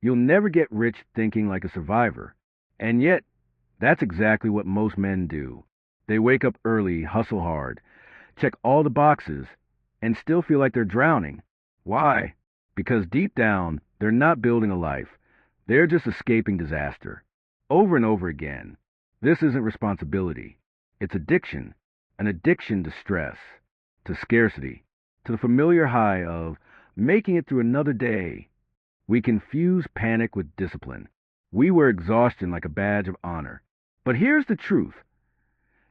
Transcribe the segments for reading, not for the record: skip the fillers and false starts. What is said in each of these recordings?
You'll never get rich thinking like a survivor. And yet, that's exactly what most men do. They wake up early, hustle hard, check all the boxes, and still feel like they're drowning. Why? Because deep down, they're not building a life. They're just escaping disaster. Over and over again. This isn't responsibility. It's addiction. An addiction to stress, to scarcity, to the familiar high of making it through another day. We confuse panic with discipline. We wear exhaustion like a badge of honor. But here's the truth.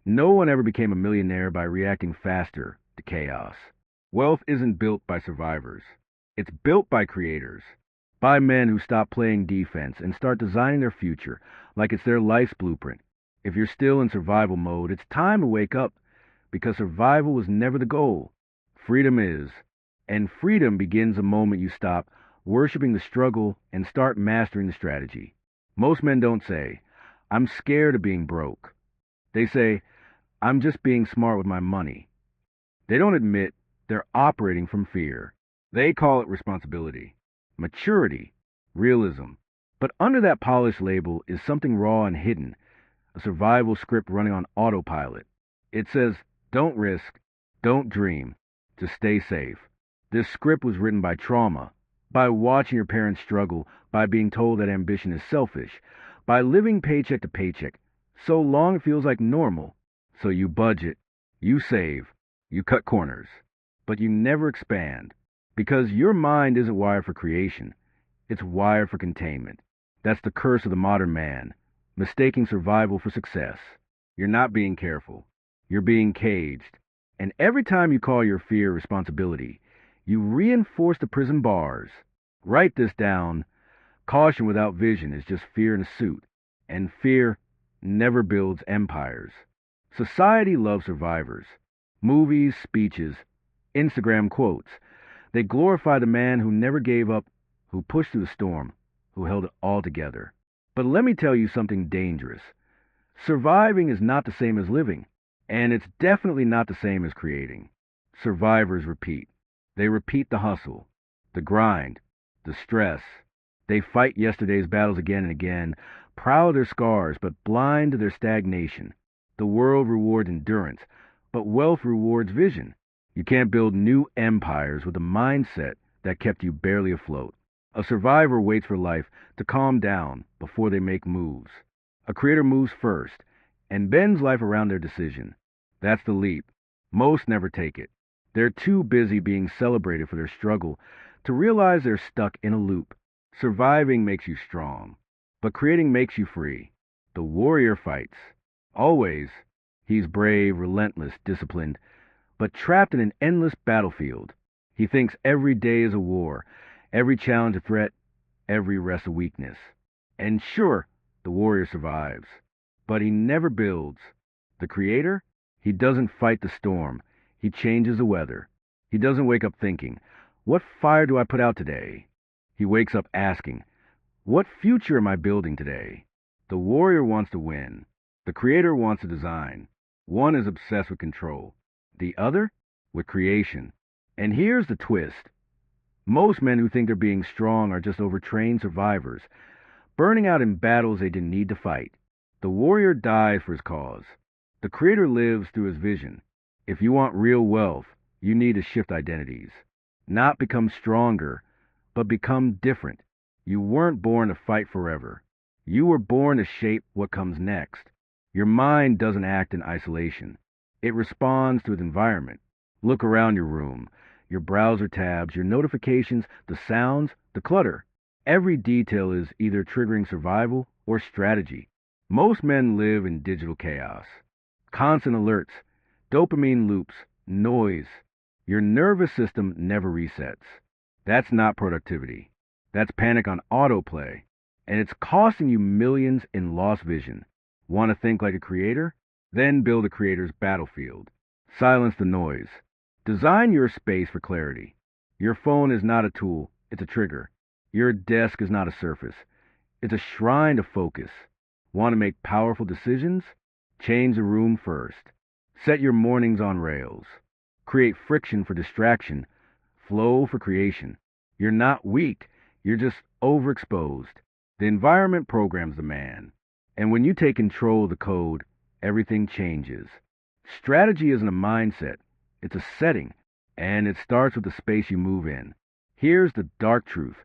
No one ever became a millionaire by reacting faster to chaos. Wealth isn't built by survivors. It's built by creators. By men who stop playing defense and start designing their future like it's their life's blueprint. If you're still in survival mode, it's time to wake up because survival was never the goal. Freedom is. And freedom begins the moment you stop worshiping the struggle and start mastering the strategy. Most men don't say, I'm scared of being broke. They say, I'm just being smart with my money. They don't admit they're operating from fear. They call it responsibility, maturity, realism. But under that polished label is something raw and hidden, a survival script running on autopilot. It says, don't risk, don't dream, just stay safe. This script was written by trauma, by watching your parents struggle, by being told that ambition is selfish, by living paycheck to paycheck, so long it feels like normal. So you budget, you save, you cut corners, but you never expand, because your mind isn't wired for creation. It's wired for containment. That's the curse of the modern man, mistaking survival for success. You're not being careful. You're being caged. And every time you call your fear responsibility, you reinforce the prison bars. Write this down. Caution without vision is just fear in a suit. And fear never builds empires. Society loves survivors. Movies, speeches, Instagram quotes. They glorify the man who never gave up, who pushed through the storm, who held it all together. But let me tell you something dangerous. Surviving is not the same as living, and it's definitely not the same as creating. Survivors repeat. They repeat the hustle, the grind, the stress. They fight yesterday's battles again and again, proud of their scars, but blind to their stagnation. The world rewards endurance, but wealth rewards vision. You can't build new empires with a mindset that kept you barely afloat. A survivor waits for life to calm down before they make moves. A creator moves first and bends life around their decision. That's the leap. Most never take it. They're too busy being celebrated for their struggle to realize they're stuck in a loop. Surviving makes you strong, but creating makes you free. The warrior fights. Always. He's brave, relentless, disciplined, but trapped in an endless battlefield. He thinks every day is a war, every challenge a threat, every rest a weakness. And sure, the warrior survives, but he never builds. The creator? He doesn't fight the storm. He changes the weather. He doesn't wake up thinking, what fire do I put out today? He wakes up asking, what future am I building today? The warrior wants to win. The creator wants to design. One is obsessed with control. The other? With creation. And here's the twist. Most men who think they're being strong are just overtrained survivors, burning out in battles they didn't need to fight. The warrior dies for his cause. The creator lives through his vision. If you want real wealth, you need to shift identities. Not become stronger, but become different. You weren't born to fight forever. You were born to shape what comes next. Your mind doesn't act in isolation. It responds to its environment. Look around your room, your browser tabs, your notifications, the sounds, the clutter. Every detail is either triggering survival or strategy. Most men live in digital chaos. Constant alerts, dopamine loops, noise. Your nervous system never resets. That's not productivity. That's panic on autoplay. And it's costing you millions in lost vision. Want to think like a creator? Then build a creator's battlefield. Silence the noise. Design your space for clarity. Your phone is not a tool, it's a trigger. Your desk is not a surface. It's a shrine to focus. Want to make powerful decisions? Change the room first. Set your mornings on rails. Create friction for distraction, flow for creation. You're not weak. You're just overexposed. The environment programs the man. And when you take control of the code, everything changes. Strategy isn't a mindset, it's a setting, and it starts with the space you move in. Here's the dark truth.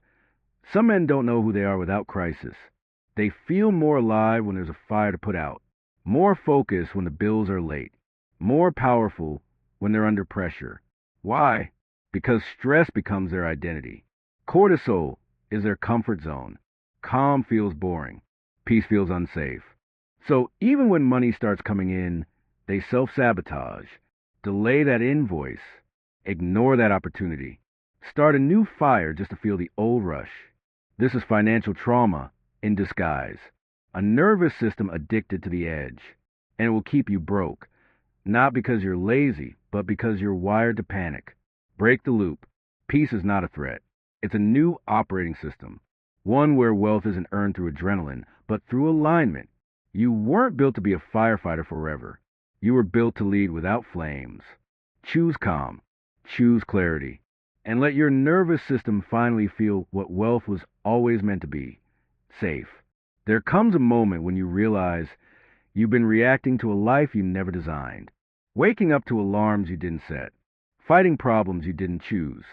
Some men don't know who they are without crisis. They feel more alive when there's a fire to put out, more focused when the bills are late, more powerful when they're under pressure. Why? Because stress becomes their identity. Cortisol is their comfort zone. Calm feels boring. Peace feels unsafe. So even when money starts coming in, they self-sabotage, delay that invoice, ignore that opportunity, start a new fire just to feel the old rush. This is financial trauma in disguise, a nervous system addicted to the edge, and it will keep you broke, not because you're lazy, but because you're wired to panic. Break the loop. Peace is not a threat. It's a new operating system, one where wealth isn't earned through adrenaline, but through alignment. You weren't built to be a firefighter forever. You were built to lead without flames. Choose calm, choose clarity, and let your nervous system finally feel what wealth was always meant to be, safe. There comes a moment when you realize you've been reacting to a life you never designed, waking up to alarms you didn't set, fighting problems you didn't choose,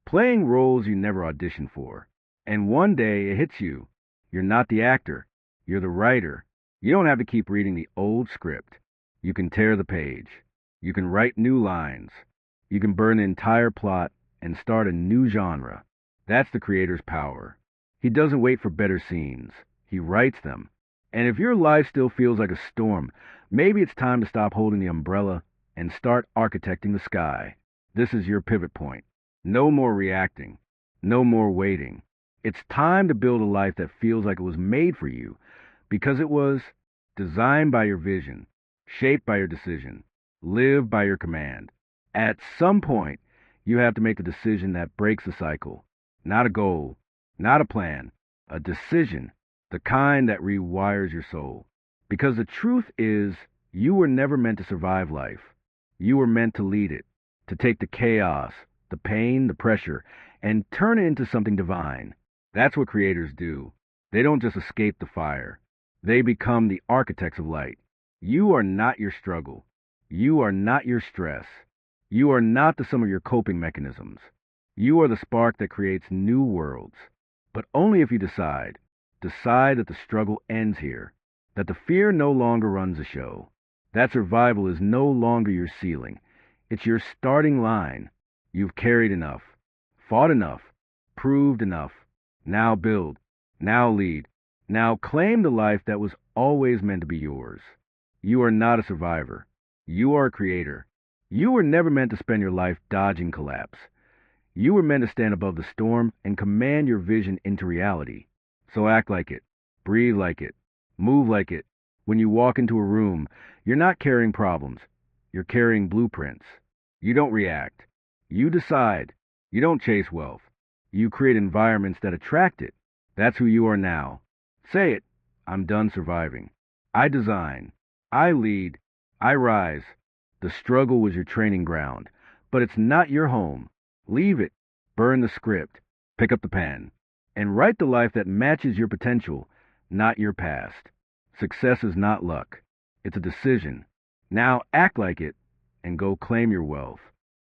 playing roles you never auditioned for. And one day it hits you. You're not the actor. You're the writer. You don't have to keep reading the old script. You can tear the page. You can write new lines. You can burn the entire plot and start a new genre. That's the creator's power. He doesn't wait for better scenes. He writes them. And if your life still feels like a storm, maybe it's time to stop holding the umbrella and start architecting the sky. This is your pivot point. No more reacting. No more waiting. It's time to build a life that feels like it was made for you, because it was designed by your vision, shaped by your decision, lived by your command. At some point, you have to make a decision that breaks the cycle. Not a goal, not a plan, a decision, the kind that rewires your soul. Because the truth is, you were never meant to survive life. You were meant to lead it, to take the chaos, the pain, the pressure, and turn it into something divine. That's what creators do. They don't just escape the fire. They become the architects of light. You are not your struggle. You are not your stress. You are not the sum of your coping mechanisms. You are the spark that creates new worlds. But only if you decide. Decide that the struggle ends here. That the fear no longer runs the show. That survival is no longer your ceiling. It's your starting line. You've carried enough, fought enough, proved enough. Now build. Now lead. Now claim the life that was always meant to be yours. You are not a survivor. You are a creator. You were never meant to spend your life dodging collapse. You were meant to stand above the storm and command your vision into reality. So act like it. Breathe like it. Move like it. When you walk into a room, you're not carrying problems. You're carrying blueprints. You don't react. You decide. You don't chase wealth. You create environments that attract it. That's who you are now. Say it. I'm done surviving. I design. I lead. I rise. The struggle was your training ground, but it's not your home. Leave it. Burn the script. Pick up the pen. And write the life that matches your potential, not your past. Success is not luck. It's a decision. Now act like it and go claim your wealth.